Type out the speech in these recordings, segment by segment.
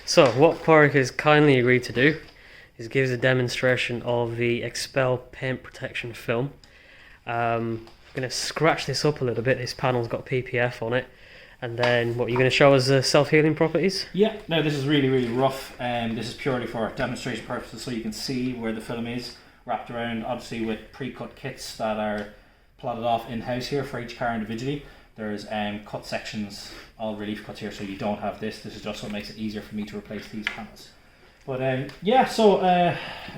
So what Padraic has kindly agreed to do is give us a demonstration of the Xpel Paint Protection Film. I'm going to scratch this up a little bit. This panel's got PPF on it. And then what, you're going to show us the self-healing properties? Yeah, no, this is really rough, and this is purely for demonstration purposes, so you can see where the film is wrapped around, obviously with pre-cut kits that are plotted off in-house here for each car individually. There's cut sections, all relief cuts here, so you don't have this. This is just what makes it easier for me to replace these panels. But yeah, so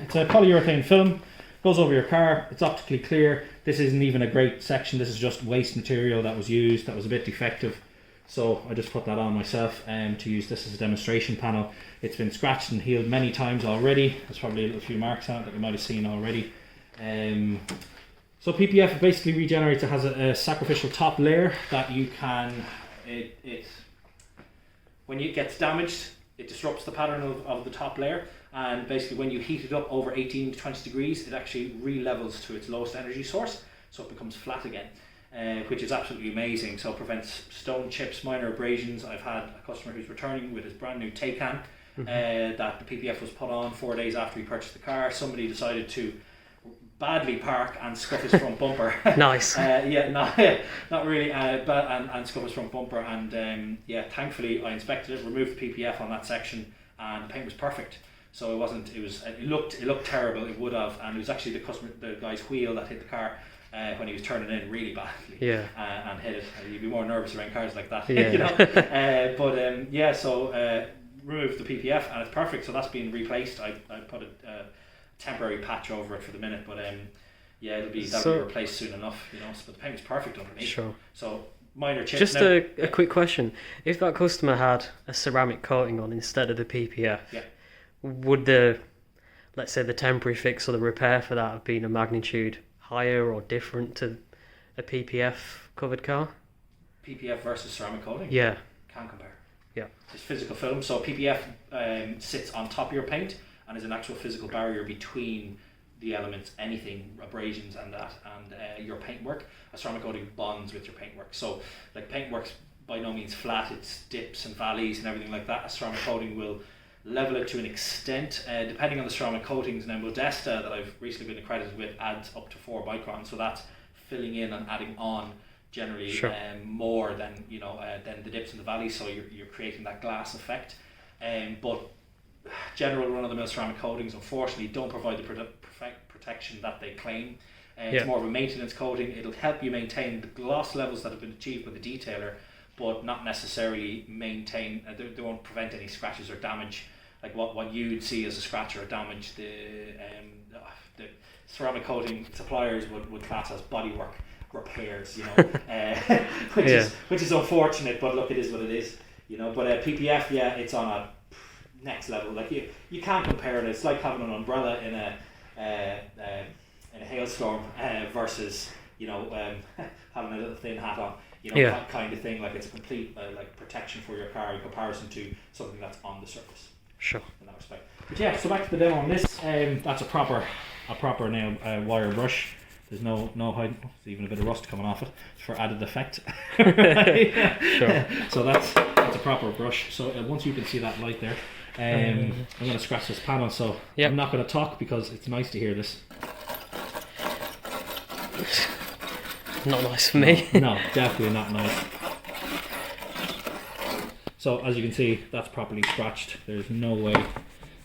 it's a polyurethane film, goes over your car, it's optically clear. This isn't even a great section, this is just waste material that was used, that was a bit defective. So I just put that on myself to use this as a demonstration panel. It's been scratched and healed many times already. There's probably a little few marks on it that you might have seen already. So PPF basically regenerates. It has a sacrificial top layer that you can, when it gets damaged, it disrupts the pattern of the top layer, and basically when you heat it up over 18 to 20 degrees, it actually re-levels to its lowest energy source, so it becomes flat again. Which is absolutely amazing. So it prevents stone chips, minor abrasions. I've had a customer who's returning with his brand new Taycan that the PPF was put on 4 days after he purchased the car. Somebody decided to badly park and scuff his front bumper. Nice. Not really, and scuff his front bumper. And yeah, thankfully I inspected it, removed the PPF on that section, and the paint was perfect. So it wasn't. It looked terrible. It would have, and it was actually the guy's wheel that hit the car. When he was turning in really badly, and hit it. You'd be more nervous around cars like that, you know. Yeah, so removed the PPF and it's perfect. So that's been replaced. I put a temporary patch over it for the minute, but yeah, that'll be replaced soon enough, you know. But the paint was perfect underneath. Sure. So minor chips. Just a quick question: if that customer had a ceramic coating on instead of the PPF, would let's say the temporary fix or the repair for that have been a magnitude higher or different to a PPF covered car? PPF versus ceramic coating? Yeah. Can't compare. Yeah. It's physical film. So PPF sits on top of your paint and is an actual physical barrier between the elements, anything, abrasions and that, and your paintwork. A ceramic coating bonds with your paintwork. So like paintwork's by no means flat, it's dips and valleys and everything like that. A ceramic coating will level it to an extent, depending on the ceramic coatings. Now Modesta, that I've recently been accredited with, adds up to 4 microns, so that's filling in and adding on generally more than than the dips and the valleys, so you're creating that glass effect. But general run-of-the-mill ceramic coatings unfortunately don't provide the protection that they claim. It's more of a maintenance coating. It'll help you maintain the gloss levels that have been achieved by the detailer, but not necessarily maintain, they won't prevent any scratches or damage. Like what you'd see as a scratch or a damage, the ceramic coating suppliers would class as bodywork repairs, you know, which is unfortunate, but look, it is what it is, you know. But PPF, it's on a next level. Like you can't compare it. It's like having an umbrella in a hailstorm versus, you know, having a little thin hat on. You know, that kind of thing. Like it's a complete like protection for your car in comparison to something that's on the surface. Sure. In that respect. But yeah, so back to the demo on this. That's a proper now wire brush. There's no hiding. There's even a bit of rust coming off it for added effect. Sure. So that's a proper brush. So once you can see that light there, I'm going to scratch this panel. So I'm not going to talk because it's nice to hear this. Not nice for me. No, definitely not nice. So as you can see, that's properly scratched. There's no way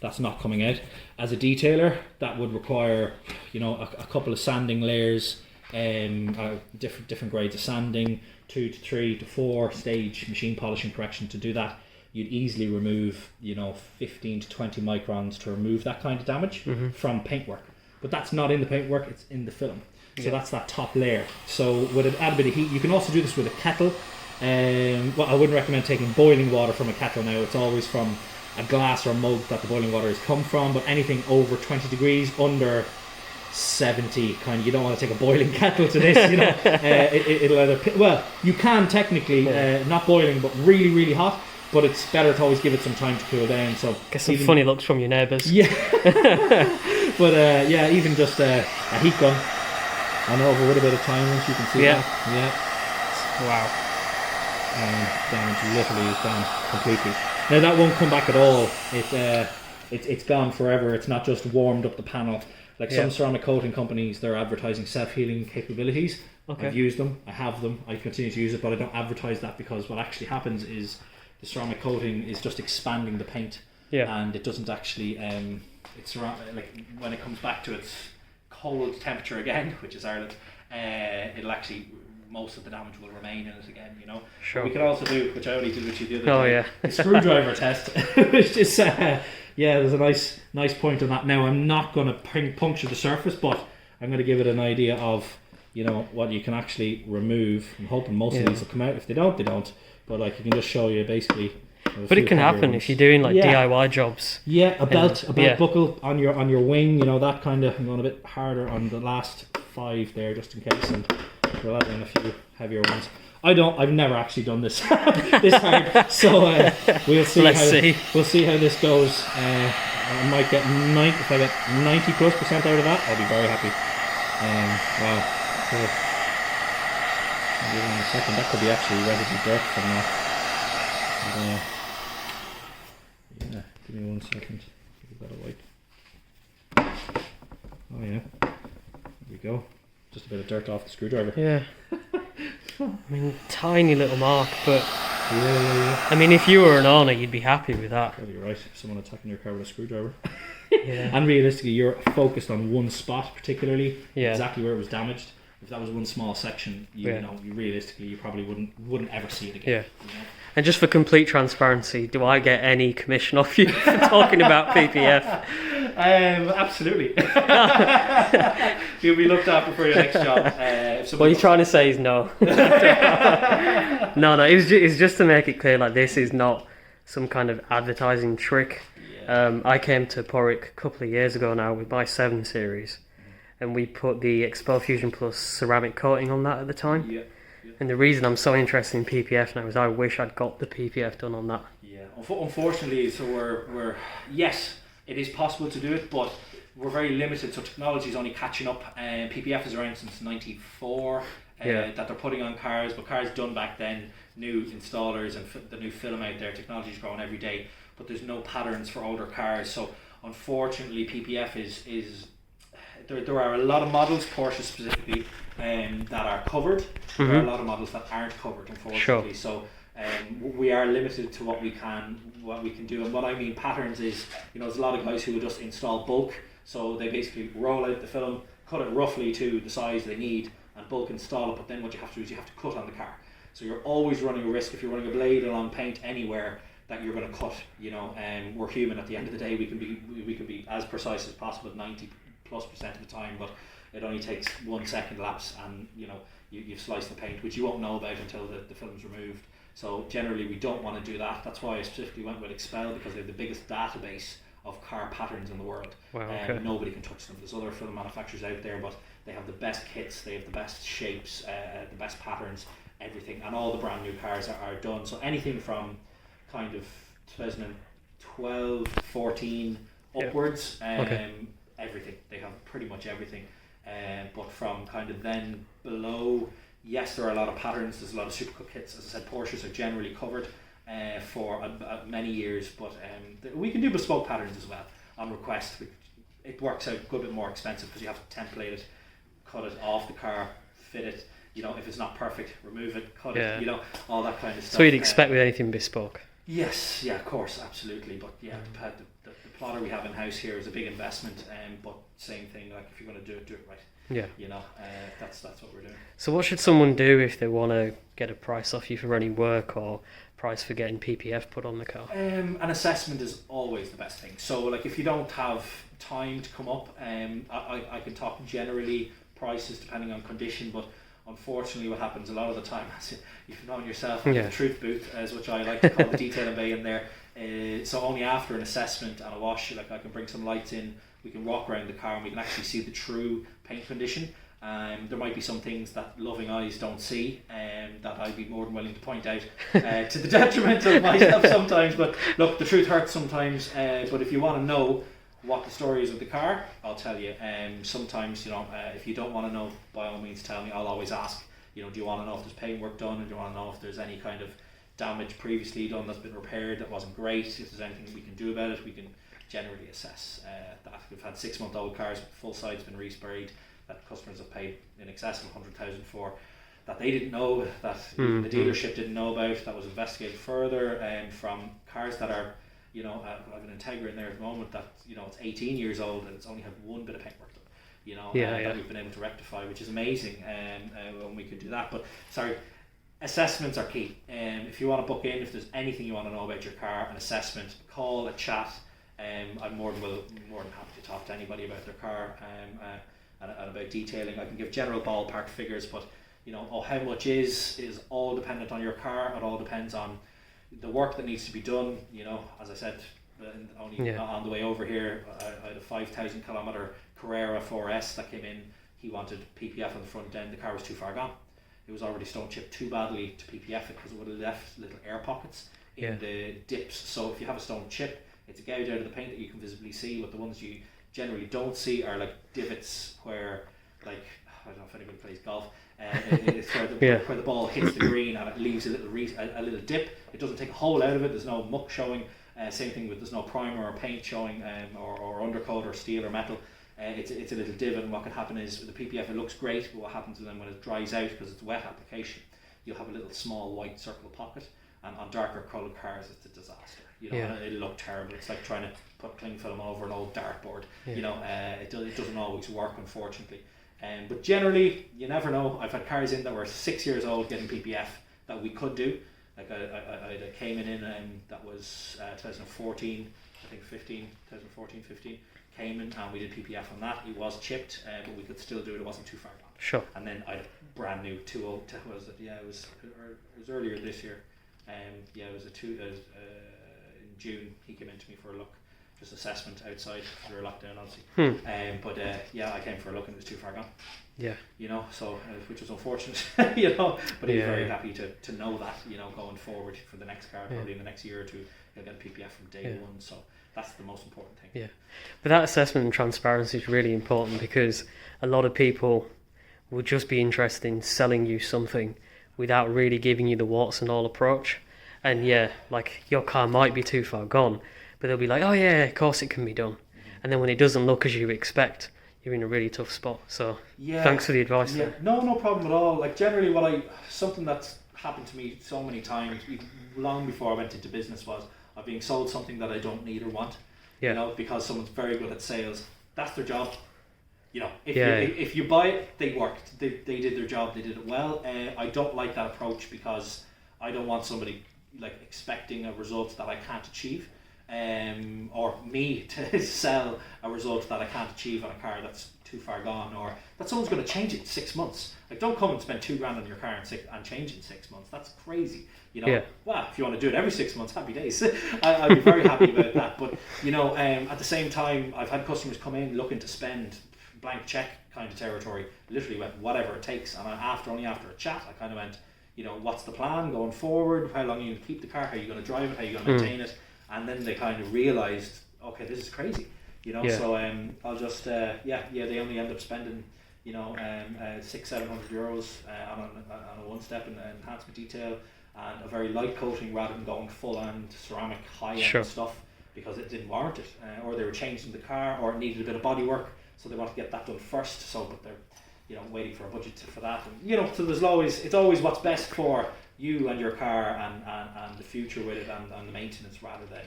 that's not coming out. As a detailer, that would require, you know, a couple of sanding layers, different grades of sanding, 2 to 3 to 4 stage machine polishing correction. To do that, you'd easily remove, you know, 15 to 20 microns to remove that kind of damage from paintwork. But that's not in the paintwork, it's in the film. So that's that top layer. So with add a bit of heat, you can also do this with a kettle. Well, I wouldn't recommend taking boiling water from a kettle now. It's always from a glass or mug that the boiling water has come from. But anything over 20 degrees, under 70, kind of, you don't want to take a boiling kettle to this. You know, it'll either you can technically not boiling, but really hot. But it's better to always give it some time to cool down. So get some funny looks from your neighbours. Yeah. But even just a heat gun. And over with a bit of time, once you can see that. Yeah. Wow. Damage literally is done completely. Now that won't come back at all. It's gone forever. It's not just warmed up the panel. Like some ceramic coating companies, they're advertising self-healing capabilities. Okay. I've used them. I have them. I continue to use it, but I don't advertise that because what actually happens is the ceramic coating is just expanding the paint, and it doesn't actually. It's like when it comes back to its cold temperature again, which is Ireland, it'll actually. Most of the damage will remain in it again, you know. Sure. What we could also do, which I only did with you the other day, the screwdriver test, which is there's a nice point on that. Now I'm not going to puncture the surface, but I'm going to give it an idea of, you know, what you can actually remove. I'm hoping most of these will come out. If they don't, they don't. But like, you can just show you basically. But it can happen if you're doing like DIY jobs. Yeah, a belt buckle on your wing, you know, that kind of. I'm going a bit harder on the last 5 there, just in case, and we'll add in a few heavier ones. I've never actually done this this hard, so we'll see. We'll see how this goes. I might get 90. If I get 90+% out of that, I'll be very happy. Wow. So, maybe in a second, that could be actually ready to dirt from that. And, yeah, give me 1 second. Give that a wipe. Oh yeah, there we go. Just a bit of dirt off the screwdriver. Yeah. I mean, tiny little mark, but yeah. I mean, if you were an owner, you'd be happy with that. Well, you're right. Someone attacking your car with a screwdriver. Yeah. And realistically, you're focused on one spot particularly. Yeah. Exactly where it was damaged. If that was one small section, you know, realistically, you probably wouldn't ever see it again. Yeah. You know? And just for complete transparency, do I get any commission off you for talking about PPF? Absolutely. You'll be looked after for your next job. What you're trying to say is no. No. It's just to make it clear, like, this is not some kind of advertising trick. Yeah. I came to Padraic a couple of years ago now with my 7 Series, and we put the Xpel Fusion Plus ceramic coating on that at the time. Yeah. And the reason I'm so interested in PPF now is I wish I'd got the PPF done on that. Yeah, unfortunately, so we're yes, it is possible to do it, but we're very limited. So technology is only catching up. PPF is around since '94 that they're putting on cars, but cars done back then, new installers and the new film out there. Technology is growing every day, but there's no patterns for older cars. So unfortunately, PPF is there are a lot of models, Porsche specifically, that are covered. There are a lot of models that aren't covered, unfortunately. Sure. So we are limited to what we can do. And what I mean patterns is, you know, there's a lot of guys who will just install bulk. So they basically roll out the film, cut it roughly to the size they need, and bulk install it. But then what you have to do is you have to cut on the car. So you're always running a risk if you're running a blade along paint anywhere that you're going to cut. You know, and we're human at the end of the day. We can be as precise as possible at 90+% of the time, but it only takes 1 second lapse, and you know you've sliced the paint, which you won't know about until the film's removed. So generally we don't want to do that. That's why I specifically went with Xpel, because they have the biggest database of car patterns in the world. Wow, okay. Nobody can touch them. There's other film manufacturers out there, but they have the best kits, they have the best shapes, the best patterns, everything, and all the brand new cars are done. So anything from kind of 2012, 14 upwards, everything. They have pretty much everything. But from kind of then below, yes, there are a lot of patterns. There's a lot of supercut kits. As I said, Porsches are generally covered for many years, but we can do bespoke patterns as well on request. It works out a good bit more expensive because you have to template it, cut it off the car, fit it. You know, if it's not perfect, remove it, cut it. You know, all that kind of stuff. So you'd expect with anything bespoke? Yes, yeah, of course, absolutely. But yeah, the plotter we have in house here is a big investment, but same thing. Like if you're going to do it right. Yeah. You know, that's what we're doing. So what should someone do if they want to get a price off you for running work, or price for getting PPF put on the car? An assessment is always the best thing. So like if you don't have time to come up, I can talk generally prices depending on condition, but unfortunately what happens a lot of the time, as you've known yourself, the truth booth, as which I like to call the detail bay in there. So only after an assessment and a wash, like I can bring some lights in, we can walk around the car and we can actually see the true paint condition. There might be some things that loving eyes don't see, that I'd be more than willing to point out to the detriment of myself sometimes. But look, the truth hurts sometimes. But if you want to know what the story is with the car, I'll tell you. Sometimes, you know, if you don't want to know, by all means tell me. I'll always ask, you know, do you want to know if there's paint work done, or do you want to know if there's any kind of damage previously done that's been repaired that wasn't great. If there's anything we can do about it, we can generally assess that. We've had 6-month-old cars, full sides been resprayed, that customers have paid in excess of 100,000 for, that they didn't know, that the dealership didn't know about, that was investigated further, from cars that are, you know, I have an Integra in there at the moment that, you know, it's 18 years old and it's only had one bit of paintwork done, you know, that we've been able to rectify, which is amazing when we could do that. But sorry, assessments are key. If you want to book in, if there's anything you want to know about your car, an assessment, call, a chat. I'm more than happy to talk to anybody about their car and about detailing. I can give general ballpark figures, but you know, how much is all dependent on your car. It all depends on the work that needs to be done. You know, as I said, on the way over here, I had a 5,000 kilometer Carrera 4S that came in. He wanted PPF on the front end. The car was too far gone. It was already stone chipped too badly to PPF it because it would have left little air pockets in the dips. So if you have a stone chip, it's a gouge out of the paint that you can visibly see, but the ones you generally don't see are like divots where, like, I don't know if anybody plays golf, it's where the ball hits the green and it leaves a little dip. It doesn't take a hole out of it, there's no muck showing. Same thing with, there's no primer or paint showing, or undercoat or steel or metal. It's a little divot, and what can happen is with the PPF it looks great, but what happens then when it dries out, because it's a wet application, you'll have a little small white circle pocket, and on darker coloured cars it's a disaster. You know, and it'll look terrible. It's like trying to put cling film over an old dartboard. You know, it doesn't always work, unfortunately. But generally, you never know. I've had cars in that were 6 years old getting PPF that we could do. Like I had a Cayman in that was 2014, I think 2014, 15 Cayman, and we did PPF on that. It was chipped, but we could still do it. It wasn't too far gone. Sure. And then I had a brand new 2.0. Was it? Yeah, it was earlier this year. It was in June. He came in to me for a look, just assessment outside. We were locked down, obviously. I came for a look and it was too far gone. Yeah. You know, so which was unfortunate. You know, but he was very happy to know that. You know, going forward for the next car, probably in the next year or two, he'll get a PPF from day one. So that's the most important thing. Yeah, but that assessment and transparency is really important, because a lot of people will just be interested in selling you something without really giving you the warts and all approach. And like your car might be too far gone, but they'll be like, oh yeah, of course it can be done. And then when it doesn't look as you expect, you're in a really tough spot. So thanks for the advice there. No problem at all. Like generally something that's happened to me so many times, long before I went into business, was I'm being sold something that I don't need or want. You know, because someone's very good at sales. That's their job. You know, if you buy it, they worked. They did their job. They did it well. I don't like that approach, because I don't want somebody like expecting a result that I can't achieve, or me to sell a result that I can't achieve on a car that's too far gone, or that someone's going to change it in 6 months. Like, don't come and spend $2,000 on your car and change it in 6 months. That's crazy. You know, well, if you want to do it every 6 months, happy days. I'd be very happy about that. But you know, at the same time, I've had customers come in looking to spend blank check kind of territory. Literally went whatever it takes, and only after a chat, I kind of went, you know, what's the plan going forward? How long are you going to keep the car? How are you going to drive it? How are you going to maintain it? And then they kind of realised, okay, this is crazy, you know. So I'll just they only end up spending, you know, 600-700 euros on a one-step enhancement detail and a very light coating, rather than going full-on ceramic high-end stuff, because it didn't warrant it, or they were changing the car, or it needed a bit of body work, so they want to get that done first. So, but they're, you know, waiting for a budget for that, and you know, so it's always what's best for you and your car and the future with it, and the maintenance, rather than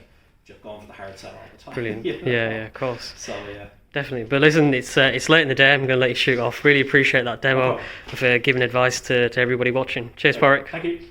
just going for the hard sell all the time. Brilliant. You know? Yeah, of course. So definitely. But listen, it's late in the day. I'm going to let you shoot off. Really appreciate that demo, for giving advice to everybody watching. Cheers, Padraic. Thank you.